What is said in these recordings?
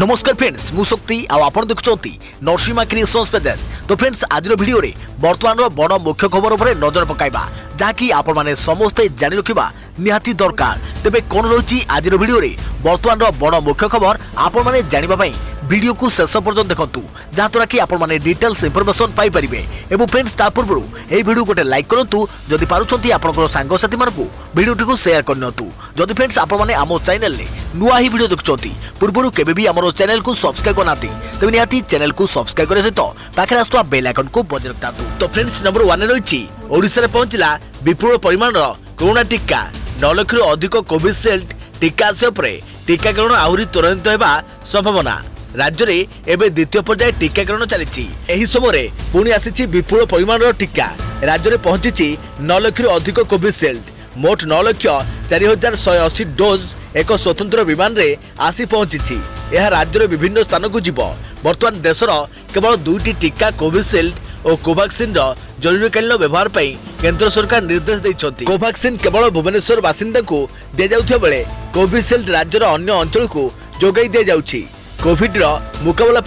नमस्कार फ्रेंड्स मु शक्ति आपण देखुंती नरसिंहा क्रिएशंस पेज। तो फ्रेंड्स आज वीडियो रे वर्तमान बड़ मुख्य खबर उपर नजर पकाइबा जहाँकि आपण माने समस्ते जानि रखिबा निहाती दरकार। तेबे कोन रही आज वीडियो रे वर्तमान बड़ मुख्य खबर आपण माने जानिबा पई वीडियो को शेष पर्यंत देखंतु जहाँद्वारा कि आपण माने डिटेल्स इंफॉर्मेशन पाई परिबे। एवं फ्रेंड्स ता पूर्व ए वीडियो गोटे लाइक करंतु जदि पारुछंती आपनकर सांग साथी मानकु वीडियो को शेयर करनतु। जदि फ्रेंड्स आपण माने आमो चैनल ले नुआ ही वीडियो देखुछंती पूर्व केबे भी हमरो चैनल को सब्सक्राइब करनाती तबे निहाती चैनल को सब्सक्राइब करे सहित पाखे आस्तुवा बेल आइकन को बजाय रखतातु। तो फ्रेंड्स नंबर 1 रही ओडिसा रे पहुंचला विपुल परिमाण कोरोना टीका 9 लाख रु अधिक कोविशील्ड टीका आसे परे टीकाकरण आहुरी त्वरित हेबा संभावना। राज्य में एवं द्वितीय पर्याय टीकाकरण चली एही समय पुणी आसी विपुल परिमाण टीका राज्य में पहुंची 9 लाख रु अधिक कोविशील्ड मोट 9,04,180 डोज एक स्वतंत्र विमान रे आसी पहुंची। यह राज्य में विभिन्न स्थान को जीव। वर्तमान देशर केवल 2टी टीका कोविशील्ड और कोवैक्सीन जरूरीकालीन व्यवहार पर केंद्र सरकार निर्देश देइछंती। कोवैक्सीन केवल भुवनेश्वर बासिंदा को दि जाउथिबा बेले कोविशील्ड राज्यर अन्य अंचल को जोगाई दि जाउछि। कोविड मुकाबला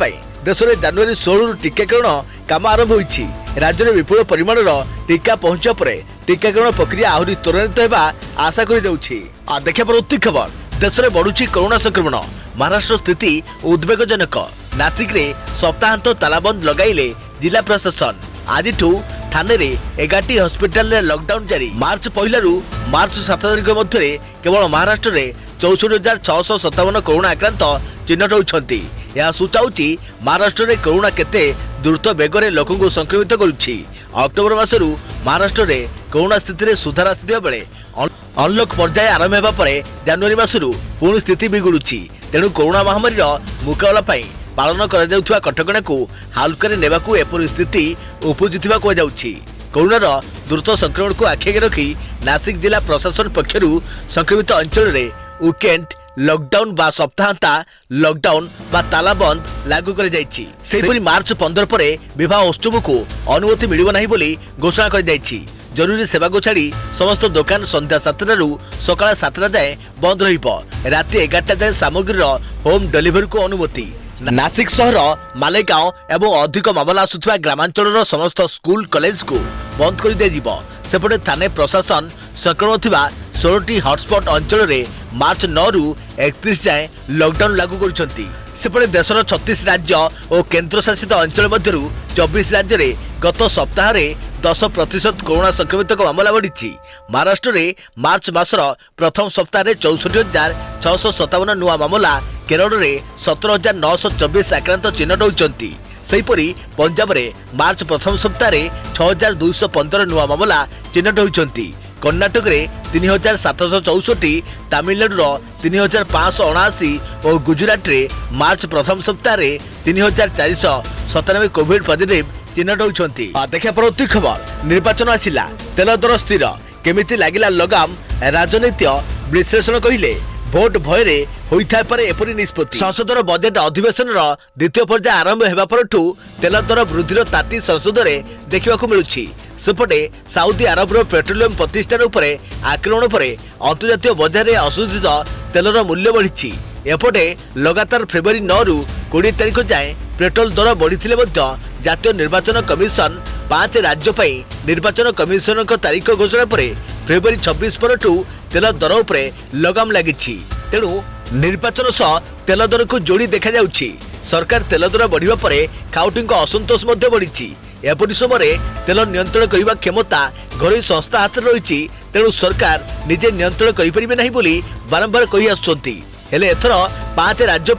देश में जनवरी 16 टीकाकरण काम आरंभ होइछि। राज्य में विपुल परिमाण टीका पहुंचा पर टीकाकरण प्रक्रिया आहुरी त्वरित होगा आशा करि जाउछि। देखा परवर्ती खबर देश में बढ़ुछि कोरोना संक्रमण। महाराष्ट्र स्थिति उद्वेगजनक। नासिक रे सप्ताहांत तालाबंद लगाइले जिला प्रशासन। आज थाने रे 11टी हॉस्पिटल रे लॉकडाउन जारी। मार्च 1 रु मार्च 7 तारिख मध्य केवल महाराष्ट्र रे 64,657 कोरोना आक्रांत चिन्हट होती। यह सूचाऊँच महाराष्ट्र में कोरोना केते द्रुत बेगर लोक संक्रमित करुच्ची। अक्टोबर मासरू महाराष्ट्र में कोरोना स्थिति में सुधार आसुवा बेले अनलॉक पर्याय आरंभ होगा पर जनवरी मासरू पुणी स्थिति बिगुड़ुची। तेणु कोरोना महामारी मुकाबला पालन करा कटकणा को हालुका नेबाकू एपरी स्थिति उपजुवा कहुछि। कोरोनार द्रुत संक्रमण को आखि रखी नासिक जिला प्रशासन पक्षर संक्रमित अंचल में वीकेंड लॉकडाउन बा सप्ताहांता लॉकडाउन बा तालाबंद लागू कर जाइछि। सेहिपरि मार्च 15 पर विवाह उत्सव को अनुमति मिलिब नाही बोली घोषणा कर जाइछि। जरूरी सेवा को छाड़ी समस्त दुकान संध्या 7टा रु सकाळ 7टा जाए बंद रहिबो। राति 11टा जाए सामग्री होम डिलीवरी को अनुमति। नासिक शहर मालेगांव एवं अधिक मामला आसुवा ग्रामांचल समस्त स्कूल कॉलेज को बंद कर दिया। सेपटे थाने प्रशासन संक्रमण थिबा 16टी हॉटस्पॉट अंचल में मार्च 9 रु 31 जाए लॉकडाउन लागू करुछंती। सेपटे देशर 36 राज्य और केंद्र शासित अंचल मध्य 24 राज्य में गत सप्ताह 10% कोरोना संक्रमित मामला बढ़ी। महाराष्ट्र में मार्च मासर प्रथम सप्ताह 64,657 नुआ मामला, केरल में 17,924 आक्रांत चिन्हट होती। सेहीपरि पंजाब में मार्च प्रथम सप्ताह 6,215 नुआ मामला चिन्हट होती। कर्णाटक में 3,764, तमिलनाडु 3,579 और गुजरात में मार्च प्रथम सप्ताह 3,497 कोविड पॉजिटिव चिन्हट होती। देखा परवर्ती खबर निर्वाचन आसिला तेल दर स्थिर केमिति लागिला लगाम। राजनीति विश्लेषण कहिले भोट भୟରେ होइथा पर एपरि निष्पत्ति। संसदर बजेट अधिवेशन द्वितीय पर्याय आरंभ हेबा परठू तेल दर वृद्धिर ताती संसद में देखा मिलुछि। सेपटे साउदी अरबर पेट्रोलियम प्रतिष्ठान उपरे आक्रमण पर अंतर्जातीय बजार में असंतुलित तेलर मूल्य बढ़ी। एपटे लगातार फेब्रुआरी 9 रु 20 तारिख जाए पेट्रोल दर बढ़ी जातीय निर्वाचन कमिशन 5 राज्य निर्वाचन कमिशन तारीख घोषणा पर फेब्रुआरी 26 परठू तेल दर उपरे लगाम लगी। तेणु निर्वाचन सह तेल दर को जोड़ी देखा जाउछि। सरकार तेल दर बढ़िबा परे खाउटी असंतोष बढ़ी। एपरि समय तेल नियंत्रण करने क्षमता घरोई संस्था हाथ रही। तेणु सरकार निजे नियंत्रण करें बारंबार कही आसुचंती। हेले एथर 5 राज्य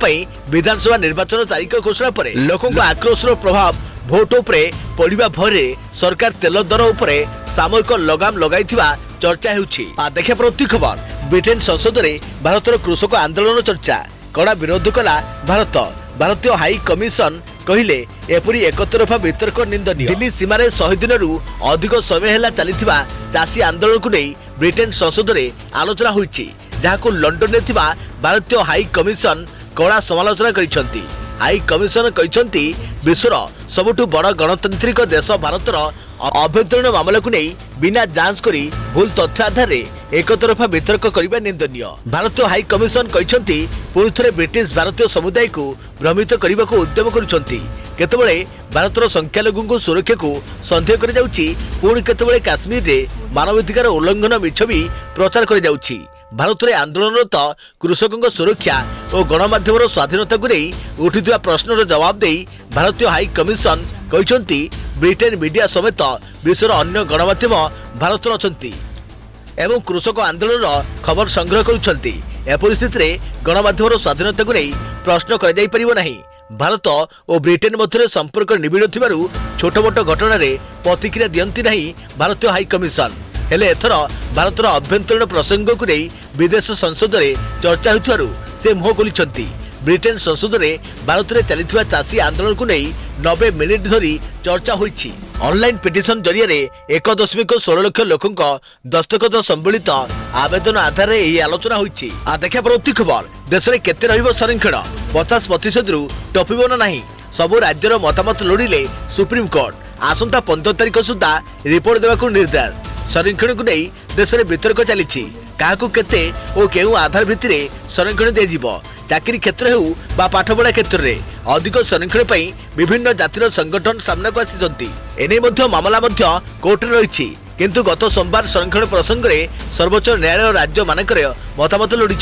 विधानसभा निर्वाचन तारीख घोषणा पर लोकों आक्रोशर प्रभाव भोट उपरे पड़िबा भरे सरकार तेल दर उपरे सामयिक लगाम लगाई चर्चा होउछि। देखा प्रति खबर ब्रिटेन संसद में भारतर कृषक आंदोलन चर्चा। कड़ा विरोध कला भारत। भारतीय हाई कमिशन कहिले एपरी एकतरफा वितर्क निंदनीय। दिल्ली सीमार 100 दिन अधिक समय है चली चाषी आंदोलन को नहीं ब्रिटेन संसद में आलोचना होइछि, जहां लंडन में भारतीय हाई कमिशन कड़ा समालोचना करिसेंती। हाई कमिशन कहिसेंती विश्वर सबुठु बड़ गणतांत्रिक देश भारतर अभ्यंतरीण मामला को नहीं बिना जांच करी भूल तथ्य आधार एकतरफा वितर्क करने निंदनीय। भारतीय हाई कमिशन कहते पुणी थे ब्रिटिश भारतीय समुदाय को भ्रमित करने को उद्यम करुछंती। केतबेले भारतर संख्यालघु को सुरक्षा को सन्देह कर जाउछि, पुणी केतबेले काश्मीर रे मानवाधिकार उल्लंघन मिछ भी प्रचार कर जाउछि। भारत में आंदोलनरत कृषकों सुरक्षा और गणमाध्यम स्वाधीनता को नहीं उठुवा प्रश्नर जवाब दे भारतीय हाई कमिशन कहते ब्रिटेन मीडिया समेत विश्वर अन्य गणमाध्यम भारत अच्छी एवं कृषक आंदोलन खबर संग्रह करुछंती। परिस्थिति में गणमाध्यम स्वाधीनता को नहीं प्रश्न कर भारत और ब्रिटेन मध्य संपर्क निबिड़ थिबारु छोट मोट घटना प्रतिक्रिया दियंती नहीं भारतीय हाई कमिशन। हेले एथर भारतर अभ्यंतरीण प्रसंग को नहीं विदेश संसद में चर्चा होइथारु से मुह खोलिछंती। ब्रिटेन संसद में भारत में चलता चाषी आंदोलन को नहीं 90 मिनिट धरी चर्चा होइछि। ऑनलाइन पिटिशन जरिया 1.16 लाख लोकों दस्तखत सम्मिलित आवेदन आधार में यह आलोचना होइछि। देखा परवर्ती खबर देश में केते रहिबो संरक्षण 50% रु टपिबो ना नहीं सबु राज्यर मतामत लोड़िले सुप्रीम कोर्ट। आसंता 15 तारिख सुधा रिपोर्ट देवाक निर्देश। संरक्षण को नहीं देश में वितर्क चली क्या केते और केउ आधार भित्तिरे संरक्षण दिजिबो। चाकरी क्षेत्र हो बा पाठपढ़ा क्षेत्र में अधिक संरक्षण पर विभिन्न जातिर संगठन सामना को आसी एने मामला कोर्ट में रही। किंतु गत सोमवार संरक्षण प्रसंग में सर्वोच्च न्यायालय राज्य मानक मतामत लोड़ी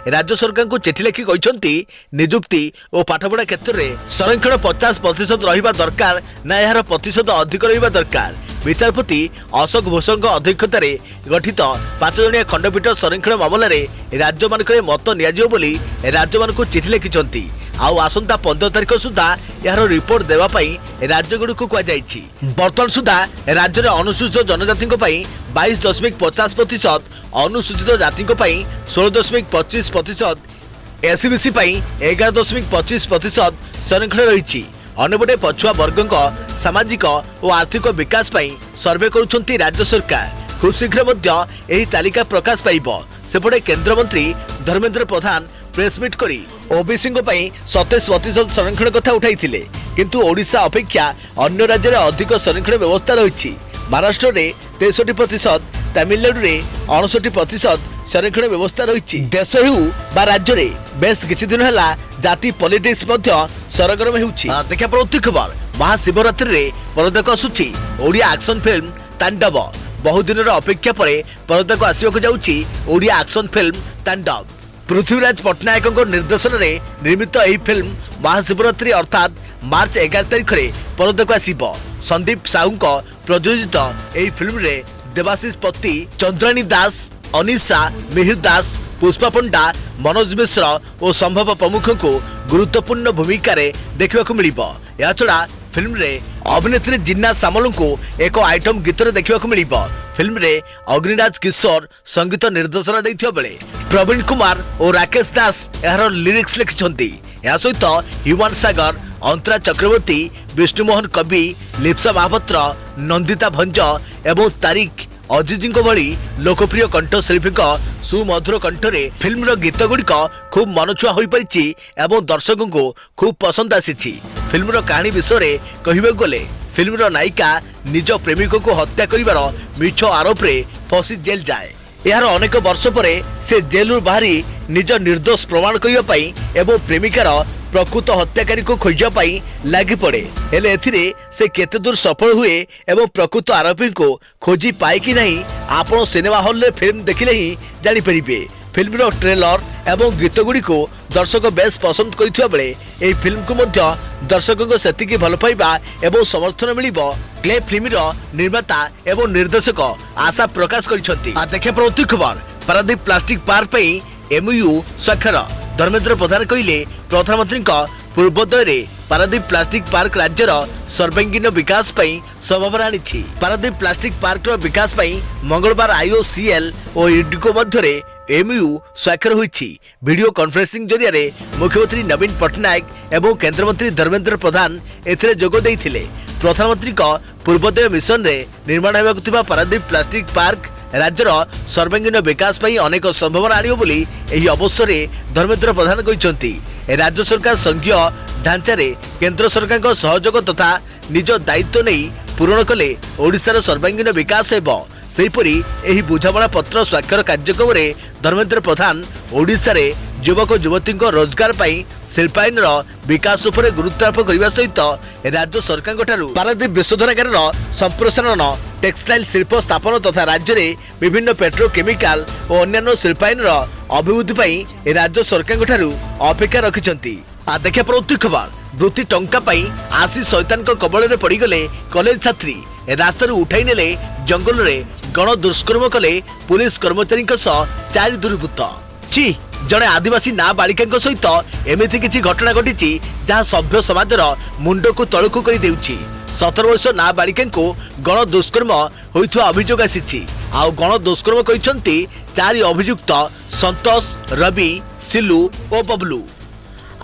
राज्य सरकार को चिठी लिखि कहते निजुक्ति और पाठपढ़ा क्षेत्र में संरक्षण 50% रहिबा दरकार ना यार प्रतिशत अधिक रहिबा दरकार। विचारपति अशोक भूषण अध्यक्षतार गठित 5 जणिया खंडपीठ संरक्षण मामलें राज्य मानक मत नियाजिबो बोली राज्य मान को चिठी लिखिंट। आसंता 15 तारिख सुधा यार रिपोर्ट देवाई राज्य गुड़ को कहुई। बर्तमान सुधा राज्य में अनुसूचित जनजाति 22.50%, अनुसूचित जाति 16.25%, एससीबीसी 11.25% संरक्षण रही। अन्यपटे पछुआ वर्ग सामाजिक और आर्थिक विकास सर्वे करुछंती राज्य सरकार। खूब शीघ्र यही तालिका प्रकाश पाइब। सेपटे केंद्र मंत्री धर्मेंद्र प्रधान प्रेसमिट करी ओबीसी 27% संरक्षण कथा उठाई, किंतु ओडिशा अपेक्षा अन्य राज्य में अधिक संरक्षण व्यवस्था रही। महाराष्ट्र में 63%, तमिलनाडु में 69% संरक्षण व्यवस्था रही। देश हो बा राज्य में बेस किछि दिन है जाति पॉलिटिक्स सरगरम होउछि। देखा परवर्ती खबर महाशिवरात्रि रे परदाक आसुछि ओडिया एक्शन फिल्म तांडव। बहुदिन अपेक्षा पर परदाक आसिबाक जाउछि ओडिया एक्शन फिल्म तांडव। पृथ्वीराज पट्टनायक निर्देशन में निर्मित यह फिल्म महाशिवरात्रि अर्थात मार्च 11 तारिख में परदाक आसिब। संदीप साहू प्रयोजित यह फिल्म रे देवाशीष पति, चंद्राणी दास, अनिशा, मिहिर दास, पुष्पा पंडा, मनोज मिश्र और संभव प्रमुख को गुरुत्वपूर्ण भूमिका देखा मिलिबो। या छड़ा फिल्म रे अभिनेत्री जिन्ना सामल को एक आइटम गीत देखा मिलिबो। फिल्म रे अग्निराज किशोर संगीत निर्देशन देथिबा बेले प्रवीण कुमार और राकेश दास यार लिरिक्स लिखिछंती। या सहित ह्यूमान सागर, अंतरा चक्रवर्ती, विष्णुमोहन कवि, लिप्सा महापात्र, नंदिता भंज एवं तारिक अजीजी भली लोकप्रिय कंठशिल्पी सुमधुर कंठरे फिल्म गीत गुड़िक खूब मनछुआ हो पारिछि एवं दर्शकों को खूब पसंद आसी। फिल्म कहानी विषय कहबा गले फिल्म नायिका निज प्रेमिक को हत्या करिवार मिछ आरोप रे फसी जेल जाए। यार अनेक वर्ष पर से जेलु बाहरी निज निर्दोष प्रमाण करने एवं प्रेमिकार प्रकृत हत्याकारी को खोजापाई लगी पड़े। हेले एथिरे से केते दूर सफल हुए एवं प्रकृत आरोपी को खोजी पाए कि नहीं आपण सिनेमा हॉल रे फिल्म देखिले ही जानि परिबे। फिल्म रो ट्रेलर एवं गीत गुड़ी को दर्शक बेस पसंद करथिबा बेले एही फिल्म को मध्य दर्शकों को सेतिकी भल पाइबा एवं समर्थन मिलिबो क्ले फिल्म रो निर्माता एवं निर्देशक आशा प्रकाश करिसंती। देखे प्रति खबर पारादीप प्लास्टिक पार्क पे एमयू स्वाक्षर। धर्मेंद्र प्रधान कहले प्रधानमंत्री पूर्वोदय पारादीप प्लास्टिक पार्क राज्यर सर्वांगीन विकास संभावना आनी। पारादीप प्लास्टिक पार्क विकास मंगलवार आईओसीएल और इडको मध्य एमयू स्वाक्षर होइछि। वीडियो कॉन्फ्रेंसिंग जरिया मुख्यमंत्री नवीन पट्टनायक एवं केंद्रमंत्री धर्मेंद्र प्रधान एथिरे जोग देइथिले। प्रधानमंत्री पूर्वोदय मिशन रे निर्माण होगा पारादीप प्लास्टिक पार्क राज्यर सर्वांगीन विकास अनेक संभावना आनिब बोली एही अवसर में धर्मेंद्र प्रधान कहते। राज्य सरकार संघीय ढांचा केंद्र सरकार सहयोग तथा निज दायित्व नहीं पूरण कले ओडिशार सर्वांगीन विकास हेब। सेहीपरि एही बुझामणा पत्र स्वाक्षर कार्यक्रम में धर्मेन्द्र प्रधान ओडिशा रे युवक युवती रोजगार पाई शिल्पायन विकास उपर गुरुत्वारोप करने सहित राज्य सरकार पारादीप विशोधनागार संप्रसारण टेक्सटाइल शिल्प स्थापन तथा राज्य में विभिन्न पेट्रोकेमिकाल और अन्य शिल्पायन अभिवृद्धि राज्य सरकार अपेक्षा रखिंट। देखा परवर्ती खबर वृत्ति टंका आसी शैतान कबल में पड़गले कॉलेज छात्री रास्ता उठाई नेले जंगल में गण दुष्कर्म कले पुलिस कर्मचारी 4 दुर्वृत्त। छि जड़े आदिवासी नाबालिका सहित एमती किसी घटना घटी जहाँ सभ्य समाजर मुंड को तलू कर 17 वर्ष नाबालिका गण दुष्कर्म होइथुआ अभियोग आसी आउ गण दुष्कर्म कहते 4 अभियुक्त संतोष रवि सिलू और बबलू।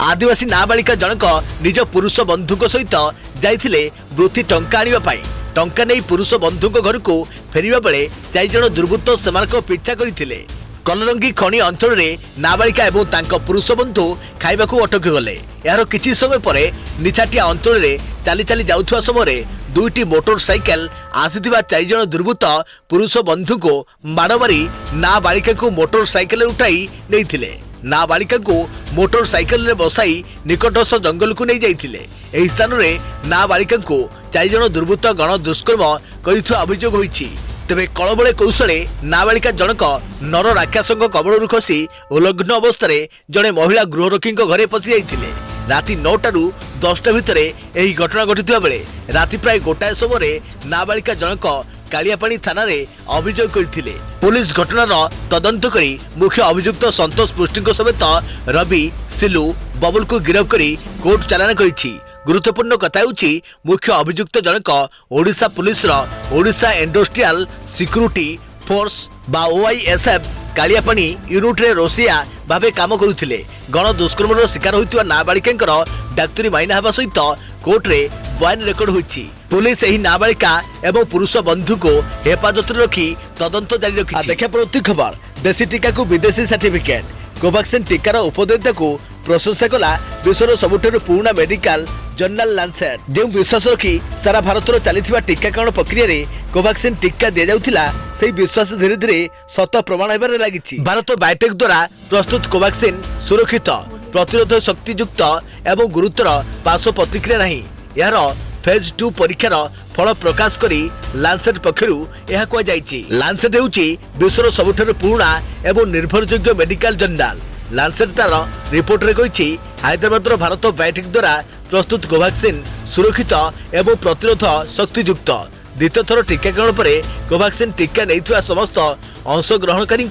आदिवासी नाबालिका जनक निज पुरुष बंधु सहित जाइथिले वृत्ति टंका आनिबा टंका नहीं पुरुष बंधु घर को फेरिबा बेले 4 जण दुर्वृत्त सेमानक पीछा करथिले। कलरंगी खणी अंचल में नाबालिका एवं तांको पुरुष बंधु खाइबाकू अटकी गले। यार किछि समय परे निछाटिया अंचल में चाली चाली जाउथुवा समय 2टी मोटरसाइकेल आसीथिबा 4 जण दुर्वृत्त पुरुष बंधु को माड़ मारी नाबालिका को मोटरसाइकेल उठाई नैथिले। नाबालिका को मोटरसाइकेल रे बसाई निकटस्थ जंगल को नहीं जाइथिले। एही स्थान रे नाबालिका को 4 जण दुर्वृत्त गण दुष्कर्म करिथुआ अभियोग होईछि। तेबे कलबले कौशले नाबालिका जनक नर राक्षसों कबलू खसी उलग्न अवस्था जड़े महिला गृहरक्षी घरे पशि जाइथिले। राति 9टारू 10टा भितर यही घटना घटिथिबा बेले राति प्राय 1टाए समय नाबालिका जनक कालियापाणी थाना रे अभियोग करथिले। पुलिस घटनार तदंत करी मुख्य अभियुक्त संतोष पृष्टि समेत रवि सिलू बबुल को गिरफ्त करी कोर्ट चालान करिछि। गुरुत्वपूर्ण कथा होछि मुख्य अभियुक्त Janak Odisha police Odisha industrial security force बा ओआईएसएफ कालियापाणी यूनिट रे रोसिया भावे काम करुथिले। गण दुष्कर्म शिकार होइतवा नाबालिका डाक्तरी माइना हेबा सहित कोर्ट रे बयान रेकर्ड होइछि। पुलिस एही नाबालिका एवं पुरुष बंधु को हेफाजत रखी तदंत जारी रखिछि। देखा परवर्ती खबर देशी टीका को विदेशी सर्टिफिकेट कोवैक्सीन टीकार उपदेयता को प्रशंसा कला विश्वर सबुठारु पुराना मेडिकल जर्नल लांसेट। जो विश्वास रखी सारा भारत चली टीकाकरण प्रक्रिया रे कोवैक्सीन टीका दि जाउथिला सेही विश्वास धीरे धीरे सत प्रमाण हेबारे लागिछि। भारत बायोटेक द्वारा प्रस्तुत कोवैक्सीन सुरक्षित प्रतिरोध शक्तियुक्त एवं गुरुतर पार्श्व प्रतिक्रिया नहीं। यार फेज 2 परीक्षार फल प्रकाश करी लांसेट पक्षरु यह कह जाइछि। लांसेट हेउछि विश्वर सबुठारु पुराना एवं निर्भरयोग्य मेडिकल जर्नल। लांसेट तार रिपोर्ट रे कहिछि हैदराबाद भारत बायोटेक द्वारा प्रस्तुत कोवैक्सीन सुरक्षित एवं प्रतिरोध शक्तियुक्त। द्वितीय थर टीकाकरण पर कोवैक्सीन टीका नैथुआ समस्त अंशग्रहणकारी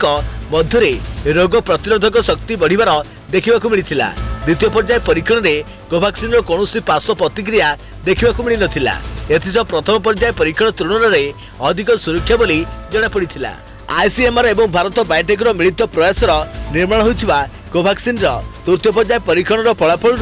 मध्य रोग प्रतिरोधक शक्ति बढ़िबार देखा मिलता। द्वितीय पर्याय परीक्षण में कोवैक्सीन कौन पार्श्व प्रतिक्रिया देखा मिल नथिला। एथिसह प्रथम पर्याय परीक्षण तुलन में अधिक सुरक्षा बोली जनापड़ा। आईसीएमआर एवं भारत बायोटेक मिलित प्रयास निर्माण होइथिबा कोवैक्सीन तृतीय पर्याय परीक्षण फलाफल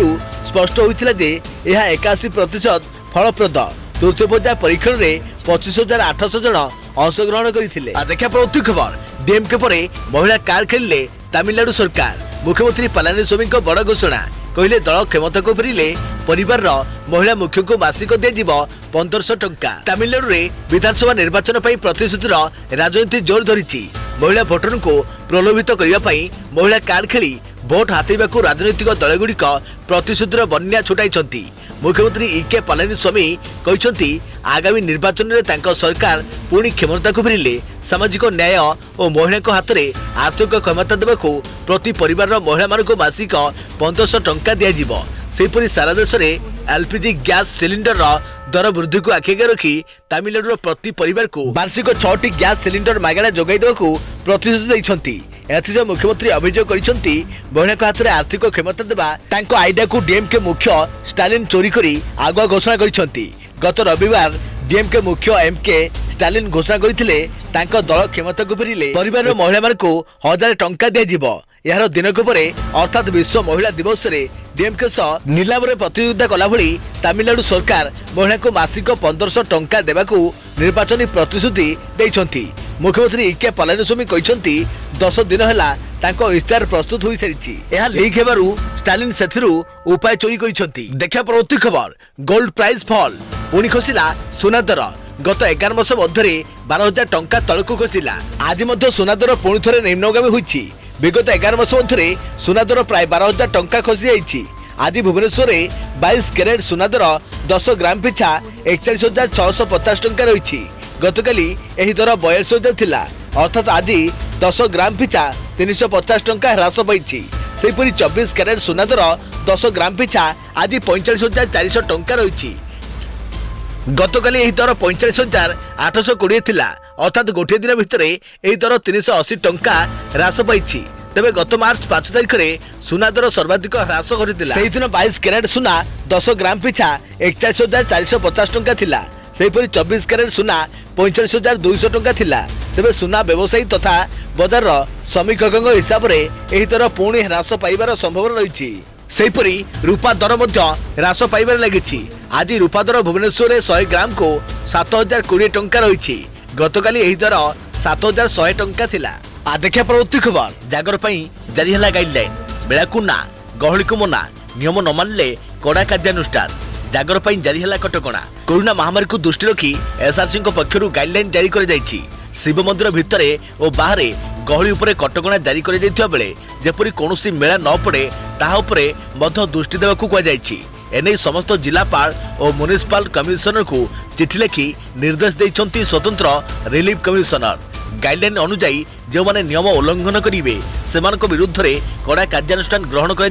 स्पष्ट होइथिला जे यह 81% फलप्रद। तृतीय पर्याय परीक्षण में 25,800 जन अंशग्रहण करथिले। देखा परवर्ती खबर डीएमके पर महिला कार खेलिले तमिलनाडु सरकार। मुख्यमंत्री पलानीस्वामी बड़ घोषणा कहले दल क्षमता को फेरिले परिवार महिला मुख्य को मासिक दिज्व 1500 टंका। तमिलनाडु रे विधानसभा निर्वाचन पर प्रतिश्रुतिर राजनीति जोर धरी। महिला भोटर को प्रलोभित करने महिला कार्ड खेली भोट हाथेबा राजनैतिक दलगुड़िक प्रतिश्रुतिर बन्या छुटाई। मुख्यमंत्री इके पलानीस्वामी कहते आगामी निर्वाचन में तांको सरकार पुणी क्षमता को फेरिले सामाजिक न्याय और महिला हाथ में आर्थिक क्षमता देवाक प्रति परिवार महिला मानक मासिक 1500 टंका दिज्व। सेपरी सारा देश में एलपीजी गैस सिलिंडर दर वृद्धि को आखिगे रखी तमिलनाडु प्रति परिवार को वार्षिक 6टी गैस सिलिंडर मागणा जोगाई देवाक प्रतिश्रुति देइछंती। एथिसह मुख्यमंत्री अभियोग करिसंती महिला हाथ में आर्थिक क्षमता देवा तांको आइडिया को डीएमके मुख्य स्टालिन चोरी करी आगुआ घोषणा करिसंती। गत रविवार डीएमके मुख्य एमके स्टालिन घोषणा करथिले तांको दल क्षमता को फेरिले परिवार महिला मानकु 1000 टंका दिज्व। यार दिनक पर अर्थात विश्व महिला दिवस रे डीएमके सह नीलाम प्रतियोगिता कला भली तमिलनाडु सरकार महिला को मासिक 1500 टंका देवाकू निर्वाचनी प्रतिश्रुति देइछंती। मुख्यमंत्री इके पलानीस्वामी कहते 10 दिन है तांको इस्तार प्रस्तुत हो सारी लीक हेबारु स्टालिन सेथिरु उपाय चोरी करिसंती। देखा परवर्ती खबर गोल्ड प्राइस फॉल पुणी खसिला सुना दर। गत 11 वर्ष मध्य 12,000 टंका तलक खसिला। आज सुना दर पुणी थे निम्नगामी होती। विगत 11 वर्ष मध्य सुना दर प्राय 12,000 टंका खसी जाइए। आज भुवनेश्वर 22 कैरेट सुना दर 10 ग्राम पिछा 41,650 टंका रही। गतकाली यह दर 42,000 थिला, अर्थात आज 10 ग्राम पिछा 350 टंका ह्रास पाई। सेपरी 24 कैरेट सुना दर 10 ग्राम पिछा आज 45,400 टंका रही। गतकाली यह दर 45,820 थिला, अर्थात गोटे दिन भितर यह दर 380 टंका ह्रास पाई। तेबे गत मार्च 5 तारिख में सुना दर सर्वाधिक ह्रास घटी। से दिन 22 कैरेट सुना 10 ग्राम पिछा 41,450 टंका थिला। सेपरी 24 कैरेट सुना 45,200 टंका थिला। तेबे सुना व्यवसायी तथा बजार श्रमिकों हिसाब से यह दर पुणी ह्रास पाइबार संभावना रही। सेपरी रूपा दर ह्रास पाइबार लगी। आज रूपा दर भुवनेश्वर 100 ग्राम को 7,020 टंका रही। गतकाली यह दर 7,100 टंका थिला। देखा परवर्ती खबर जागर जारी है गाइडलाइन। बेला को ना गहली को मना, नियम न मानले कड़ा कार्यानुष्ठान। जागर जारी है कटकणा। कोरोना महामारी को दृष्टि रखी एसआरसी पक्षर गाइडलाइन जारी कर शिव मंदिर भितर और बाहर गहली उपरे कटकणा जारी कर बेले जेपरी कौनसी मेला न पड़े ताहा उपरे मध्य दृष्टि देवाकू कहुଯାଇଛି। एने समस्त जिलापाल और म्युनिसिपल कमिशनर को चिठी लिखि निर्देश देइछन्ति स्वतंत्र रिलीफ कमिशनर। गाइडलाइन अनुजाई जो माने नियम उल्लंघन करेंगे से विरुद्ध में कड़ा कार्यानुष्ठान ग्रहण कर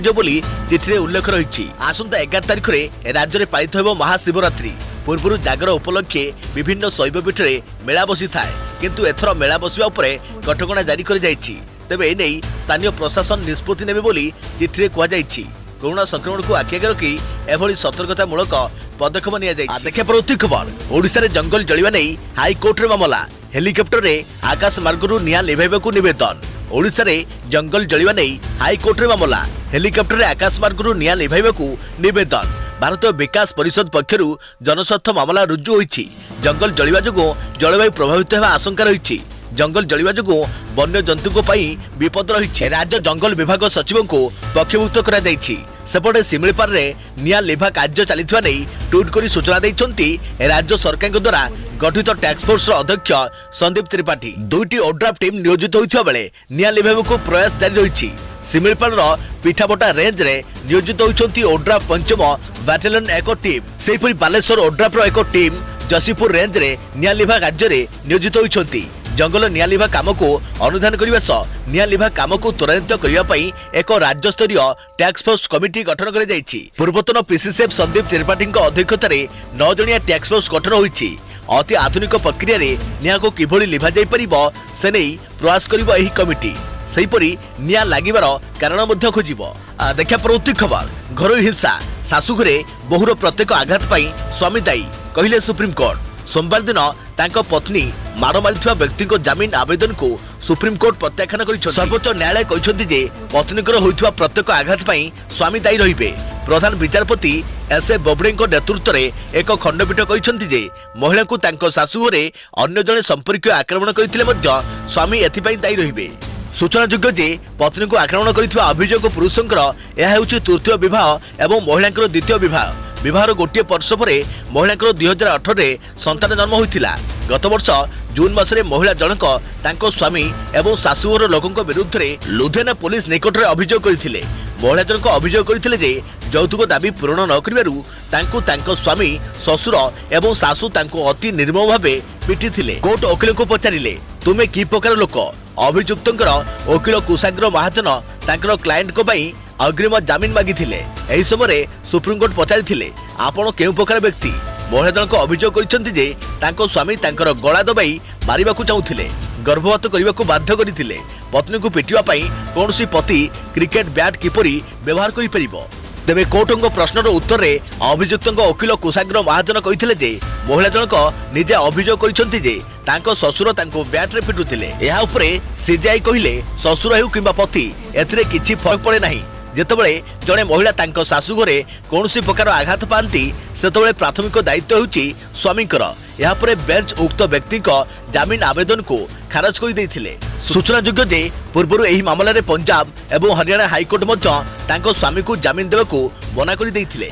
चिठी उल्लेख रही। आसंता 11 तारिख में राज्य में पालित हो महाशिवरात्रि। पूर्व जागर उपलक्षे विभिन्न शैवपीठ में मेला बसी थाए, किंतु एथर मेला बसिबा उपरे कटकणा जारी कर जाइछि। तेबे एने स्थानीय प्रशासन निष्पत्ति नेबे बोली चिठी कहुଯାଇଛି। कोरोना संक्रमण को आखि आगे रखी एभली सतर्कतामूलक पदक्षेप निया जाइछि। देखा परवर्ती खबर ओडिशा रे जंगल जलिबा नै हाईकोर्ट रे मामला। हेलिकॉप्टर रे आकाश मार्गरू निया लिभाइबाकू निवेदन। ओडिशा रे जंगल जलिबा नै हाईकोर्ट रे मामला। हेलिकॉप्टर रे आकाश मार्गरू निया लिभाइबाकू निवेदन। भारतीय विकास परिषद पक्षरु जनस्वार्थ मामला रुजु होइछि। जंगल जलिबा जोगु जलवायु प्रभावित हेबा आशंका रहिछि। जंगल जलिबा जोगु वन्य जंतु पई विपद रहिछि। राज्य जंगल विभाग सचिव को पक्षभुक्त करा दैछि। सेपटे सिमिलपार रे निया लिभा कार्य चलिथिबा नै ट्वीट करी सूचना दैछन्ति राज्य सरकार द्वारा गठित टैक्स फोर्स अध्यक्ष संदीप त्रिपाठी। दुईटी ओड्राफ टीम नियोजित होइथिबा बेले निया लिभाइबाकू प्रयास जारी रहिछि। सिमिलपार पिठाबटा रेंज रे नियोजित होइछन्ति ओड्राफ पंचम बैटालियन एक टीम। सेहिपरि बालेश्वर ओड्राफ एक टीम जसीपुर रेंज रे निया लिभा कार्य रे नियोजित होइछन्ति। जंगल निया लिभा काम को अनुधान करने सह निया लिभा काम को त्वरान्वित करने एक राज्य स्तरीय टैक्स फोर्स कमिटी गठन कर पूर्वतन पीसीसीएफ संदीप त्रिपाठी अध्यक्षतार 9 जणिया टैक्स फोर्स गठन होइछि। अति आधुनिक प्रक्रिया रे निया को किभली लिभा जाई परिबो से नै प्रयास करिबो एही कमिटी। सेहिपरि निया लागिबार कारण मध्ये खोजिबो। देखा परवर्ती खबर घरोई हिंसा। शाशुघरे बहुर प्रत्येक आघात पाई स्वामी दायी कहिले सुप्रीम कोर्ट। सोमवार दिन तांको पत्नी माड़ मारिथिबा व्यक्ति को जामीन आवेदन को सुप्रीम कोर्ट प्रत्याख्यान करिछथि। सर्वोच्च न्यायालय कहिसथि जे पत्नीकर होइथिबा प्रत्येक आघात पाई स्वामी दायी रहिबे। प्रधान विचारपति एसए बोबड़े नेतृत्व में एक खंडपीठ कहिसथि जे महिला को तांको शाशुघरे अन्य जने संपर्क आक्रमण करथिले मध्य स्वामी एथिपाई दायी रहिबे। सूचनायोग्य जे पत्नी को आक्रमण करथिबा अभियोग पुरुषंकर यह हेउछि तृतीय विवाह एवं महिलांकर द्वितीय विवाह। विवाहर गोटे वर्ष पर महिलांकर 2018 रे संतान जन्म होइथिला। गत वर्ष जून मासरे महिला जनक तांको स्वामी एवं शाशुघर लोकंक विरुद्ध रे लुधियाना पुलिस निकट रे अभियोग करथिले। महिला जनक अभियोग करथिले जे यौतुक दाबी पूरण न करिबारु तांको तांको स्वामी ससुर एवं शाशु तांको अति निर्मम भावे पिटिथिले। कोर्ट वकील को पचारिले तुमे की प्रकार लोक। अभियुक्तंकर वकील कुशाग्र महाजन तांकर क्लायंट को पई अग्रिम जामीन मागिथिले। एही समय सुप्रीम कोर्ट पचारिथिले आपण केउ प्रकार व्यक्ति। महिला जनक अभियोग करिसथि जे तांको स्वामी तांकर गळा दबाई मारिबाकू चाहुथिले, गर्भपात करिबाकू बाध्य करिथिले। पत्नी को पिटिबा पई कोनोसी पति क्रिकेट बैट किपरि व्यवहार करि परिबो। तेबे कोर्टंक प्रश्नर उत्तर रे अभियुक्तंक वकील कुशाग्र महाजन कहिथिले जे महिला जनक निजे अभियोग करिसथि जे तांको ससुर तांको बैट रे पिटुथिले। एहा उपरे सीजीआई कहिले ससुर हेउ किंबा पति एथिरे किछि फरक पड़े नाही। जेतेबेले जणे महिला तांको शाशुघरे कोनोसी प्रकार आघात पांती सेतेबेले प्राथमिक दायित्व हेउछि स्वामीकर। एहा परे बेंच उक्त व्यक्ति को जामीन आवेदन को खारज कर देथिले। सूचनायोग्य जे पूर्व एही मामला रे पंजाब एवं हरियाणा हाईकोर्ट मध्य तांको स्वामी को जामीन देबाकू मना कर देथिले।